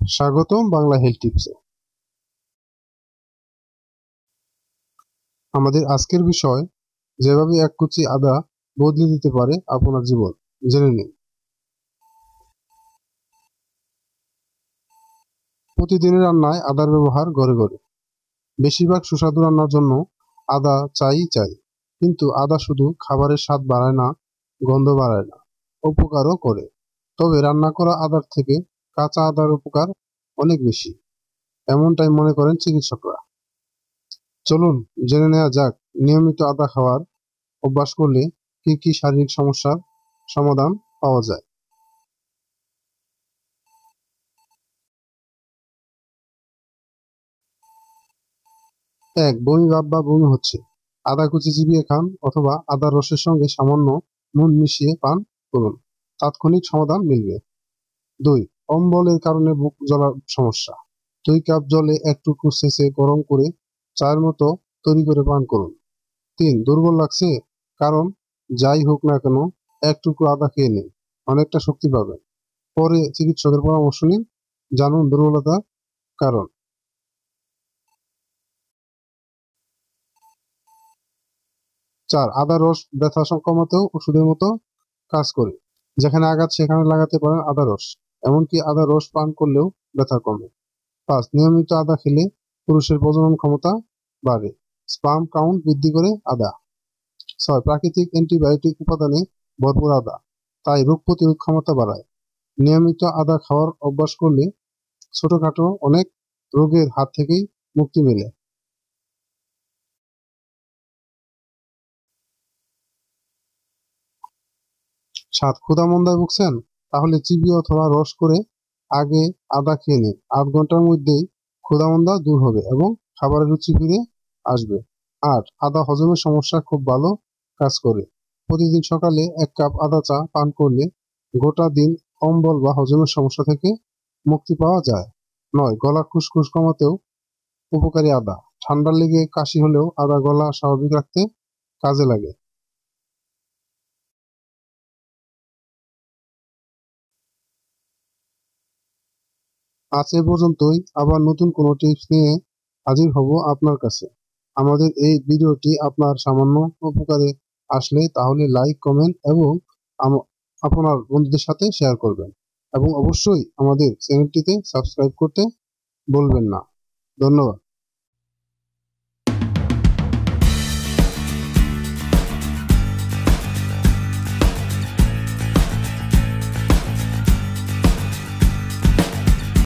স্বাগতম বাংলা হেলথ টিপসে। আমাদের আজকের বিষয়, যেভাবে এক কুচি আদা বদলে দিতে পারে আপনার জীবন, জেনে নিন। প্রতিদিনের রান্নায় আদার ব্যবহার ঘরে ঘরে। বেশিরভাগ সুস্বাদু রান্নার জন্য আদা চাই, কিন্তু আদা শুধু খাবারের স্বাদ বাড়ায় না, গন্ধ বাড়ায় না, উপকারও করে। তবে রান্না করা আদার থেকে কাঁচা আদার উপকার অনেক বেশি, এমনটাই মনে করেন চিকিৎসকরা। চলুন জেনে নেওয়া যাক, নিয়মিত আদা খাওয়ার অভ্যাস করলে কি কি শারীরিক সমস্যার সমাধান পাওয়া যায়। ১. বমি ভাব বা বমি হচ্ছে। আদা কুচি চিবিয়ে খান অথবা আদার রসের সঙ্গে সামান্য নুন মিশিয়ে পান করুন, তাৎক্ষণিক সমাধান মিলবে। ২. অম্বলের কারণে বুক জ্বলার সমস্যা। ২ কাপ জলে ১ টুকরো ছেঁচে গরম করে চায়ের মতো তৈরি করে পান করুন। ৩. দুর্বল লাগছে, কারণ যাই হোক না কেন ১ টুকরো আদা খেয়ে নিন, অনেকটা শক্তি পাবেন। পরে চিকিৎসকের পরামর্শ নিন, জানুন দুর্বলতার কারণ। ৪. আদার রস ব্যথা কমাতেও ওষুধের মতো কাজ করে। যেখানে আঘাত সেখানে লাগাতে পারেন আদা রস, এমনকি আদা রস পান করলেও ব্যথা কমে। ৫. নিয়মিত আদা খেলে পুরুষের প্রজনন ক্ষমতা বাড়ে, স্পার্ম কাউন্ট বৃদ্ধি করে আদা। ৬. প্রাকৃতিক অ্যান্টিবায়োটিক উপাদানে ভরপুর আদা, তাই রোগ প্রতিরোধ ক্ষমতা বাড়ায়। নিয়মিত আদা খাওয়ার অভ্যাস করলে ছোটখাটো অনেক রোগের হাত থেকেই মুক্তি মেলে। ৭. ক্ষুধা-মন্দায় ভুগছেন? তাহলে চিবিয়ে অথবা রস করে আগে আদা খেয়ে নিন। ৮ ঘন্টার মধ্যেই ক্ষুধা-মন্দা দূর হবে এবং খাবারের রুচি ফিরে আসবে। ৮. আদা হজমের সমস্যা খুব ভালো কাজ করে। প্রতিদিন সকালে ১ কাপ আদা চা পান করলে গোটা দিন অম্বল বা হজমের সমস্যা থেকে মুক্তি পাওয়া যায়। ৯. গলা খুসখুস কমাতেও উপকারী আদা। ঠান্ডা লেগে কাশি হলেও আদা গলা স্বাভাবিক রাখতে কাজে লাগে। আজ এ পর্যন্তই। আবার নতুন কোনো টিপস নিয়ে হাজির হব আপনার কাছে। আমাদের এই ভিডিওটি আপনার সামান্য উপকারে আসলে তাহলে লাইক, কমেন্ট এবং আপনার বন্ধুদের সাথে শেয়ার করবেন, এবং অবশ্যই আমাদের চ্যানেলটিতে সাবস্ক্রাইব করতে ভুলবেন না। ধন্যবাদ।